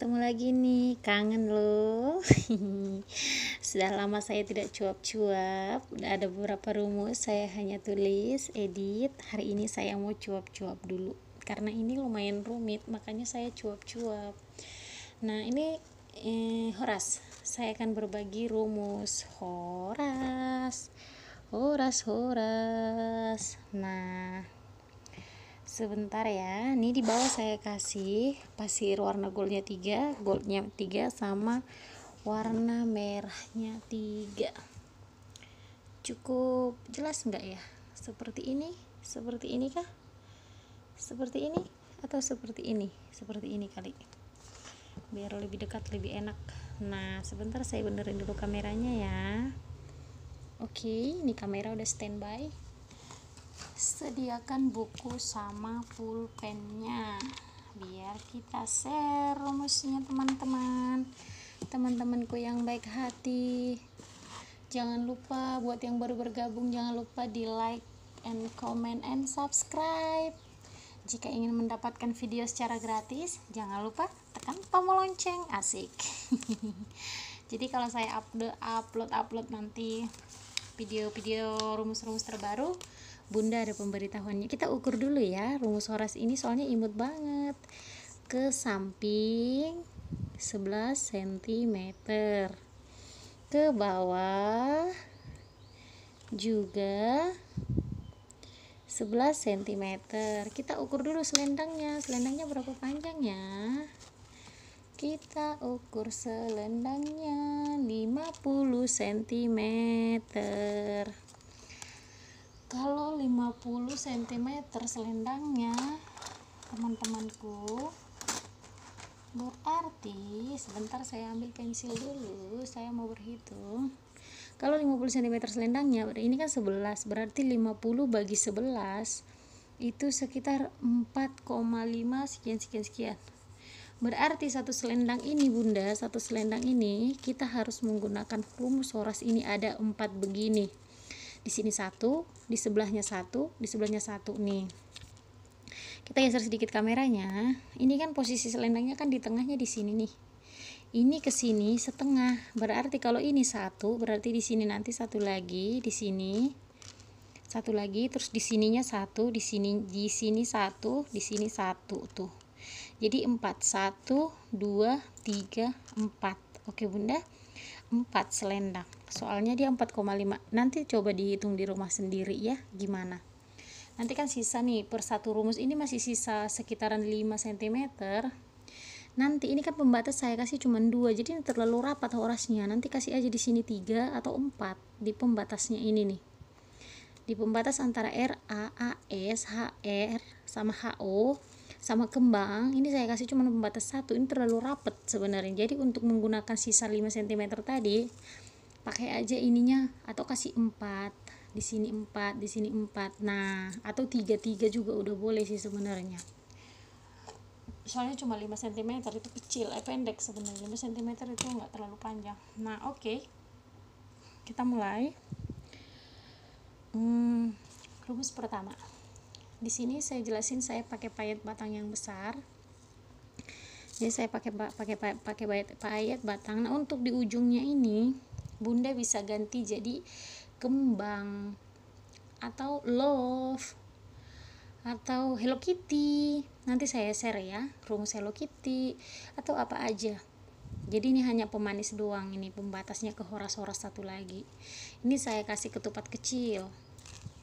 ketemu lagi nih, kangen loh. Sudah lama saya tidak cuap-cuap. Udah ada beberapa rumus saya hanya tulis, edit. Hari ini saya mau cuap-cuap dulu karena ini lumayan rumit, makanya saya cuap-cuap. Nah, ini Horas. Saya akan berbagi rumus Horas. Horas. Nah, sebentar ya, ini di bawah saya kasih pasir warna goldnya 3 sama warna merahnya 3. Cukup jelas enggak ya? Seperti ini kah? Seperti ini atau seperti ini? Seperti ini kali, biar lebih dekat, lebih enak. Nah, sebentar saya benerin dulu kameranya ya. Oke, ini kamera udah standby. Sediakan buku sama pulpennya biar kita share rumusnya teman-temanku yang baik hati. Jangan lupa buat yang baru bergabung, jangan lupa di like and comment and subscribe. Jika ingin mendapatkan video secara gratis, jangan lupa tekan tombol lonceng. Asik. Jadi kalau saya upload nanti video-video rumus-rumus terbaru, Bunda ada pemberitahuannya. Kita ukur dulu ya rumus Horas ini, soalnya imut banget. Ke samping 11 cm, ke bawah juga 11 cm. Kita ukur dulu selendangnya berapa panjangnya. Kita ukur selendangnya 50 cm. Kalau 50 cm selendangnya, teman-temanku, berarti sebentar saya ambil pensil dulu, saya mau berhitung. Kalau 50 cm selendangnya, ini kan 11, berarti 50 bagi 11 itu sekitar 4,5 sekian. Berarti satu selendang ini, Bunda, satu selendang ini kita harus menggunakan rumus Horas ini, ada 4 begini. Di sini 1, di sebelahnya 1, di sebelahnya 1 nih. Kita geser sedikit kameranya. Ini kan posisi selendangnya kan di tengahnya di sini nih. Ini ke sini setengah. Berarti kalau ini 1, berarti di sini nanti 1 lagi, di sini 1 lagi, terus di sininya 1, di sini 1, di sini 1 tuh. Jadi 4, 1, 2, 3, 4. Oke, Bunda. 4 selendang, soalnya dia 4,5. Nanti coba dihitung di rumah sendiri ya, gimana. Nanti kan sisa nih, per satu rumus ini masih sisa sekitaran 5 cm. Nanti ini kan pembatas saya kasih cuma 2, jadi ini terlalu rapat Horasnya. Nanti kasih aja di sini 3 atau 4 di pembatasnya ini nih. Di pembatas antara RA, AS, HR sama HO sama kembang, ini saya kasih cuma pembatas 1. Ini terlalu rapat sebenarnya. Jadi untuk menggunakan sisa 5 cm tadi, pakai aja ininya, atau kasih 4 di sini, 4 di sini, 4. Nah, atau 3 juga udah boleh sih sebenarnya. Soalnya cuma 5 cm itu kecil, pendek sebenarnya. 5 cm itu enggak terlalu panjang. Nah, oke. Kita mulai. Rumus pertama. Di sini saya jelasin, saya pakai payet batang yang besar. Jadi saya pakai payet batang. Nah, untuk di ujungnya ini Bunda bisa ganti jadi kembang atau love atau Hello Kitty. Nanti saya share ya rumus Hello Kitty atau apa aja. Jadi ini hanya pemanis doang, ini pembatasnya ke Horas-Horas satu lagi. Ini saya kasih ketupat kecil.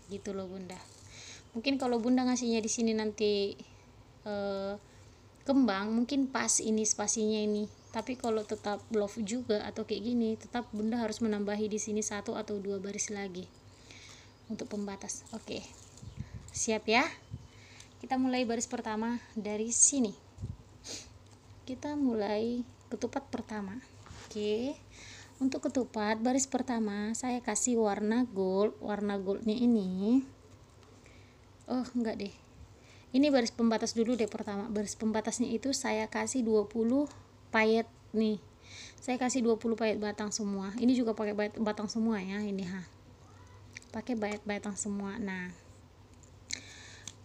Gitu loh, Bunda. Mungkin kalau Bunda ngasihnya di sini nanti kembang, mungkin pas ini spasinya ini. Tapi kalau tetap love juga atau kayak gini, tetap Bunda harus menambahi di sini 1 atau 2 baris lagi untuk pembatas. Oke. Siap ya? Kita mulai baris pertama dari sini. Kita mulai ketupat pertama. Oke. Untuk ketupat baris pertama saya kasih warna gold. Warna goldnya ini, oh enggak deh, ini baris pembatas dulu deh pertama. Baris pembatasnya itu saya kasih 20 payet nih. Saya kasih 20 payet batang semua. Ini juga pakai batang semua ya, ini pakai batang semua. Nah,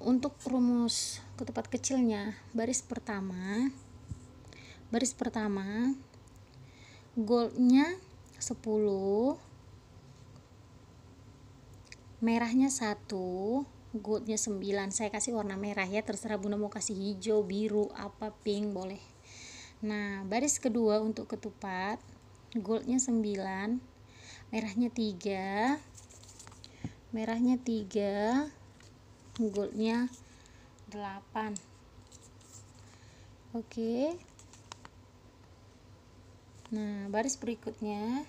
untuk rumus ketupat kecilnya, baris pertama baris pertama goldnya 10, merahnya 1, goldnya 9. Saya kasih warna merah ya, terserah bunda mau kasih hijau, biru, apa, pink boleh. Nah baris kedua untuk ketupat goldnya 9, merahnya 3, goldnya 8. Oke. Nah baris berikutnya,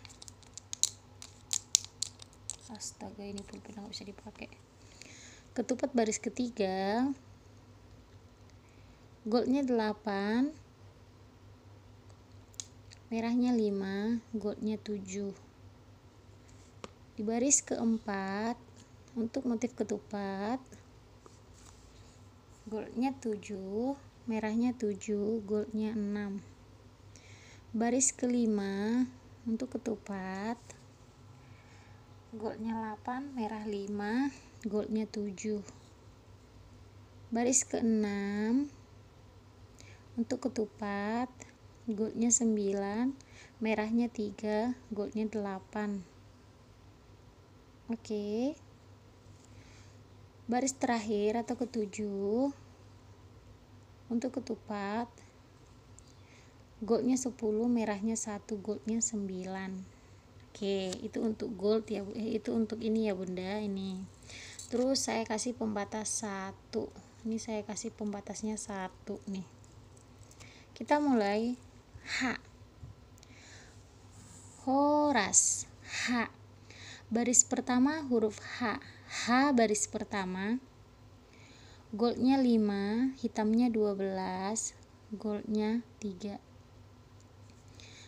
astaga ini pulpen nggak bisa dipakai. Ketupat baris ketiga goldnya 8, merahnya 5, goldnya 7. Di baris keempat untuk motif ketupat goldnya 7, merahnya 7, goldnya 6. Baris kelima untuk ketupat goldnya 8, merah 5, goldnya 7. Baris keenam untuk ketupat goldnya 9, merahnya 3, goldnya 8. Oke. Baris terakhir atau ketujuh untuk ketupat goldnya 10, merahnya 1, goldnya 9. Oke, itu untuk gold ya, itu untuk ini ya bunda, ini. Terus saya kasih pembatas 1. Ini saya kasih pembatasnya 1 nih. Kita mulai H. Horas, H. Baris pertama huruf H. H baris pertama. Goldnya 5, hitamnya 12, goldnya 3.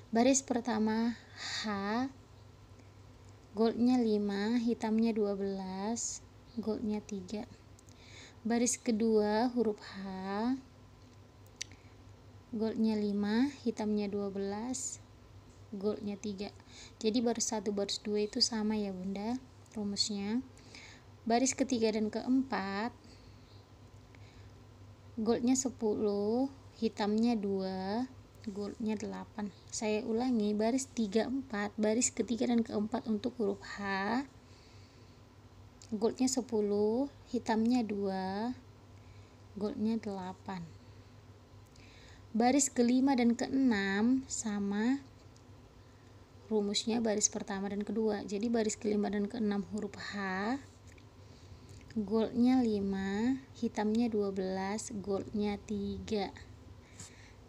Baris pertama H, goldnya 5, hitamnya 12, goldnya 3. Baris kedua huruf H, goldnya 5, hitamnya 12, goldnya 3. Jadi baris 1 baris 2 itu sama ya bunda rumusnya. Baris ketiga dan keempat goldnya 10, hitamnya 2, goldnya 8. Saya ulangi, baris 3, 4, baris ketiga dan keempat untuk huruf H, goldnya 10, hitamnya 2, goldnya 8. Baris kelima dan keenam sama rumusnya baris pertama dan kedua. Jadi baris kelima dan keenam huruf H, goldnya 5, hitamnya 12, goldnya 3.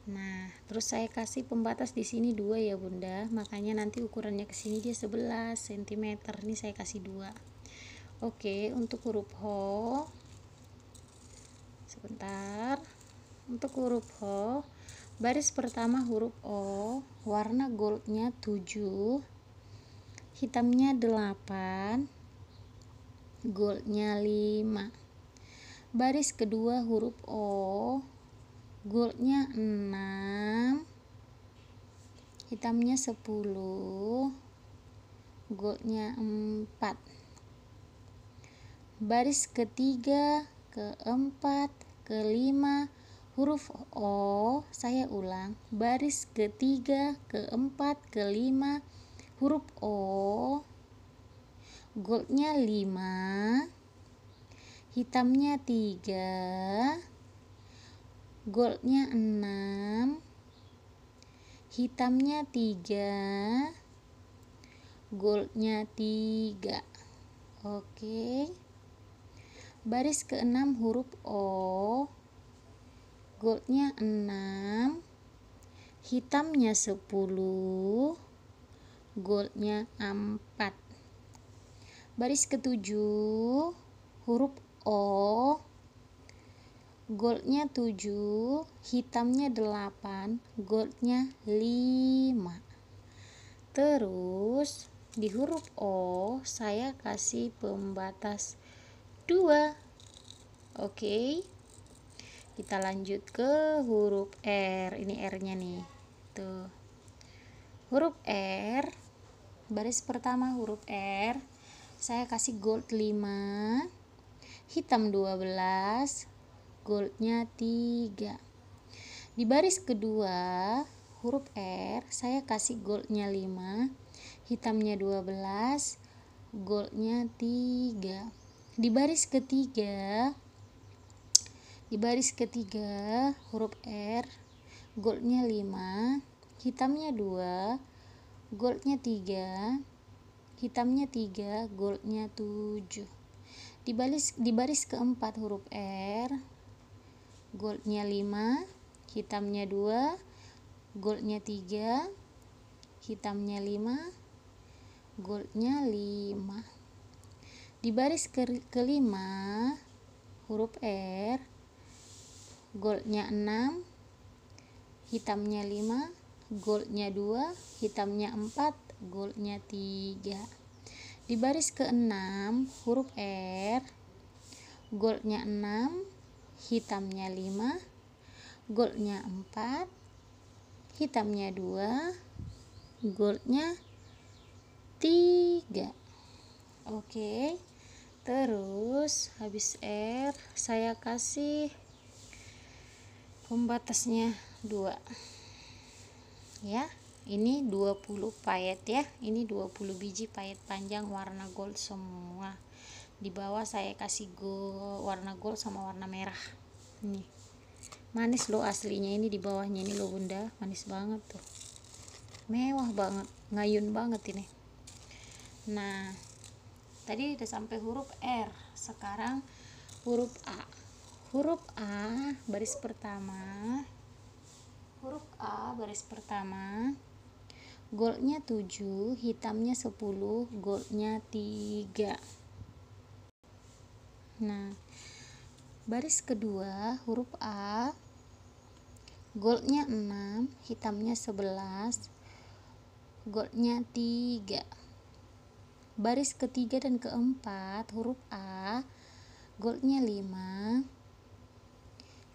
Nah, terus saya kasih pembatas di sini 2 ya bunda, makanya nanti ukurannya ke sini dia 11 cm. Ini saya kasih 2. Oke, untuk huruf H, sebentar. Untuk huruf H, baris pertama huruf O, warna goldnya 7, hitamnya 8, goldnya 5. Baris kedua huruf O, goldnya 6, hitamnya 10, goldnya 4. Baris ketiga, keempat, kelima huruf O, saya ulang, baris ketiga, keempat, kelima huruf O, goldnya 5, hitamnya 3, goldnya 6, hitamnya 3, goldnya 3. Oke. Baris keenam huruf O, goldnya 6, hitamnya 10, goldnya 4. Baris ketujuh huruf O, goldnya 7, hitamnya 8, goldnya 5. Terus di huruf O saya kasih pembatas 2. Oke, kita lanjut ke huruf R. Ini R nya nih, tuh huruf R, baris pertama huruf R saya kasih gold 5, hitam 12, goldnya 3. Di baris kedua huruf R saya kasih goldnya 5, hitamnya 12, goldnya 3. Di baris ketiga huruf R goldnya 5, hitamnya 2, goldnya 3, hitamnya 3, goldnya 7. Di baris keempat huruf R goldnya 5, hitamnya 2, goldnya 3, hitamnya 5, goldnya 5. Di baris kelima huruf R goldnya 6, hitamnya 5, goldnya 2, hitamnya 4, goldnya 3. Di baris keenam huruf R goldnya 6, hitamnya 5, goldnya 4, hitamnya 2, goldnya 3. Oke, terus habis R saya kasih pembatasnya 2 ya. Ini 20 payet ya, ini 20 biji payet panjang warna gold semua. Di bawah saya kasih warna gold sama warna merah. Nih manis loh aslinya, ini di bawahnya ini loh bunda, manis banget tuh, mewah banget, ngayun banget ini. Nah tadi udah sampai huruf R, sekarang huruf A. Huruf A baris pertama, goldnya 7, hitamnya 10, goldnya 3. Nah baris kedua huruf A goldnya 6, hitamnya 11, goldnya 3. Baris ketiga dan keempat huruf A goldnya 5,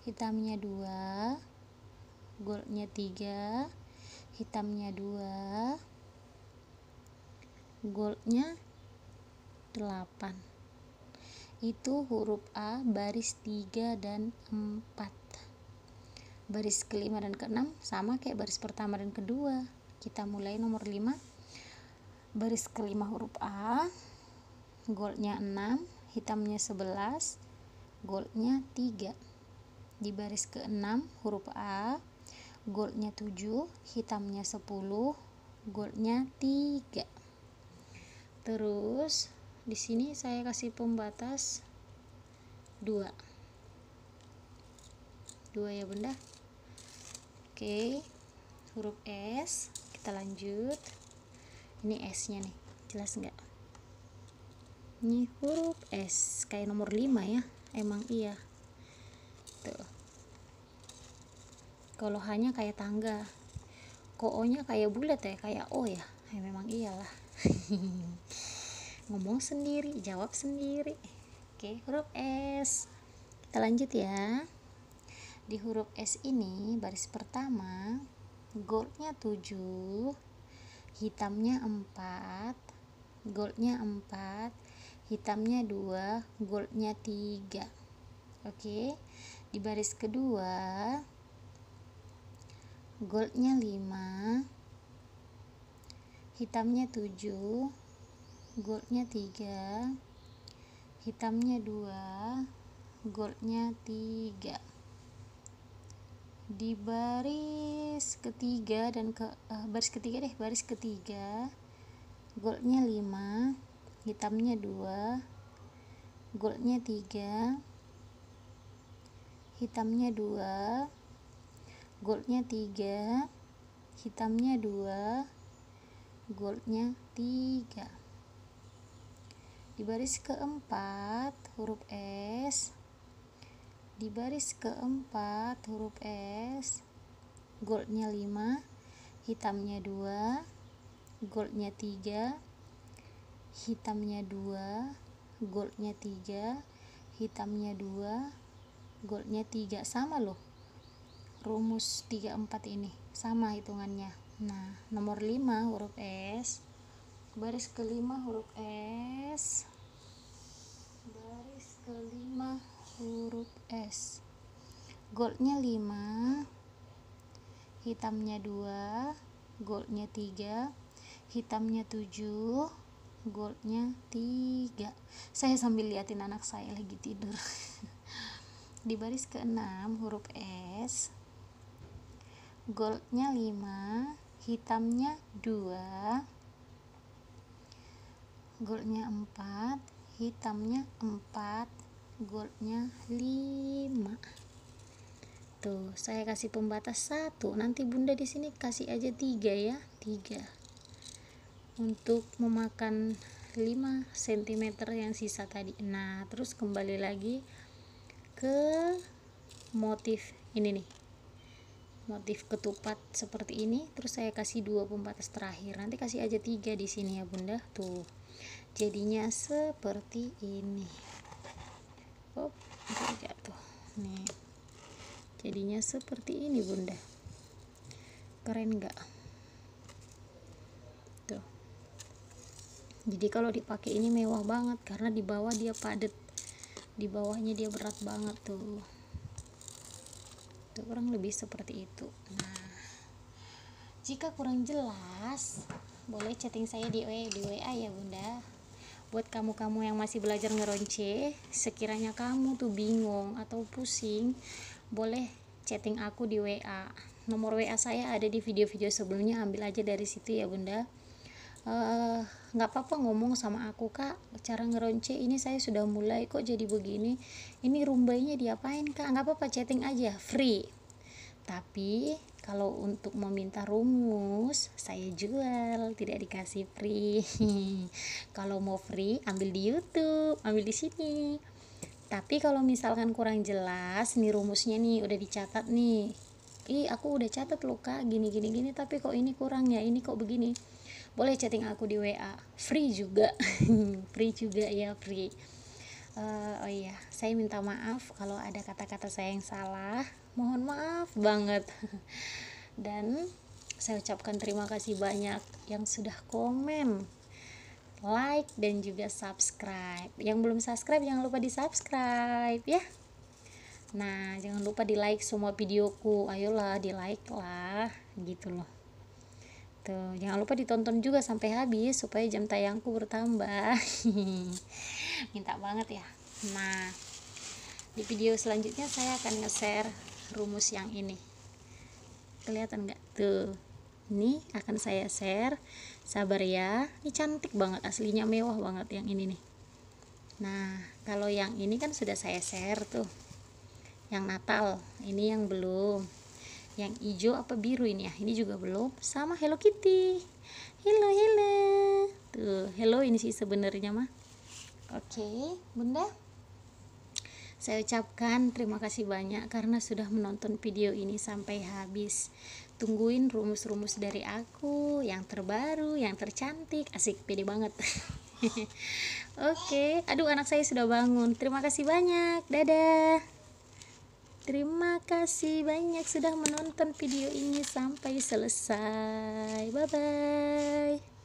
hitamnya 2, goldnya 3, hitamnya 2, goldnya 8. Itu huruf A baris 3 dan 4. Baris kelima dan keenam sama kayak baris pertama dan kedua. Kita mulai nomor 5. Baris kelima huruf A goldnya 6, hitamnya 11, goldnya 3. Di baris keenam huruf A goldnya 7, hitamnya 10, goldnya 3. Terus di sini saya kasih pembatas 2 ya bunda. Oke, huruf S kita lanjut. Ini S nya nih, jelas nggak? Ini huruf S kayak nomor 5 ya, emang iya tuh. Kalau hanya kayak tangga, ko nya kayak bulat ya, kayak O ya, memang iyalah. Ngomong sendiri, jawab sendiri. Oke, huruf S kita lanjut ya. Di huruf S ini baris pertama goldnya 7, hitamnya 4, goldnya 4, hitamnya 2, goldnya 3. Oke, di baris kedua goldnya 5, hitamnya 7, goldnya 3, hitamnya 2, goldnya 3. Di baris ketiga dan baris ketiga goldnya 5, hitamnya 2, goldnya 3, hitamnya 2, goldnya 3, hitamnya 2, goldnya 3. Di baris keempat huruf S, di baris keempat huruf S goldnya 5, hitamnya 2, goldnya 3, hitamnya 2, goldnya 3, hitamnya 2, goldnya 3. Sama loh, rumus 3 4 ini sama hitungannya. Nah nomor 5 huruf S, baris kelima huruf S, baris kelima huruf S goldnya 5, hitamnya 2, goldnya 3, hitamnya 7, goldnya 3. Saya sambil liatin anak saya lagi tidur. Di baris ke-6 huruf S, goldnya 5, hitamnya 2, goldnya 4, hitamnya 4, goldnya 5. Tuh, saya kasih pembatas 1. Nanti Bunda di sini kasih aja 3 ya, 3. Untuk memakan 5 cm yang sisa tadi. Nah, terus kembali lagi ke motif ini nih. Motif ketupat seperti ini, terus saya kasih 2 pembatas terakhir. Nanti kasih aja 3 di sini ya Bunda. Tuh. Jadinya seperti ini. Oh, jatuh. Nih. Jadinya seperti ini Bunda. Keren nggak? Tuh. Jadi kalau dipakai ini mewah banget karena di bawah dia padat. Di bawahnya dia berat banget tuh. Tuh kurang lebih seperti itu. Nah, jika kurang jelas, boleh chatting saya di WA ya Bunda. Buat kamu-kamu yang masih belajar ngeronce, sekiranya kamu tuh bingung atau pusing, boleh chatting aku di WA. Nomor WA saya ada di video-video sebelumnya, ambil aja dari situ ya Bunda. Nggak apa-apa ngomong sama aku, Kak, cara ngeronce ini saya sudah mulai kok jadi begini, ini rumbainya diapain Kak? Nggak apa-apa, chatting aja, free. Tapi kalau untuk meminta rumus saya jual, tidak dikasih free. Kalau mau free ambil di YouTube, ambil di sini. Tapi kalau misalkan kurang jelas nih rumusnya nih udah dicatat nih, aku udah catat loh Kak, gini tapi kok ini kurang ya, ini kok begini, boleh chatting aku di WA, free juga. Free juga ya, free. Oh iya, saya minta maaf kalau ada kata-kata saya yang salah, mohon maaf banget. Dan saya ucapkan terima kasih banyak yang sudah komen, like, dan juga subscribe. Yang belum subscribe jangan lupa di subscribe ya. Nah, jangan lupa di like semua videoku, ayolah di like lah, gitu loh. Tuh, jangan lupa ditonton juga sampai habis supaya jam tayangku bertambah. Minta banget ya. Nah, di video selanjutnya saya akan nge-share rumus yang ini. Kelihatan nggak tuh? Ini akan saya share. Sabar ya. Ini cantik banget, aslinya mewah banget yang ini nih. Nah, kalau yang ini kan sudah saya share tuh. Yang Natal, ini yang belum. Yang hijau apa biru ini ya, ini juga belum. Sama Hello Kitty, hello tuh, hello ini sih sebenarnya mah. Oke Bunda, saya ucapkan terima kasih banyak karena sudah menonton video ini sampai habis. Tungguin rumus-rumus dari aku yang terbaru, yang tercantik, asik, pede banget. Oke, aduh anak saya sudah bangun. Terima kasih banyak, dadah. Terima kasih banyak sudah menonton video ini sampai selesai. Bye bye.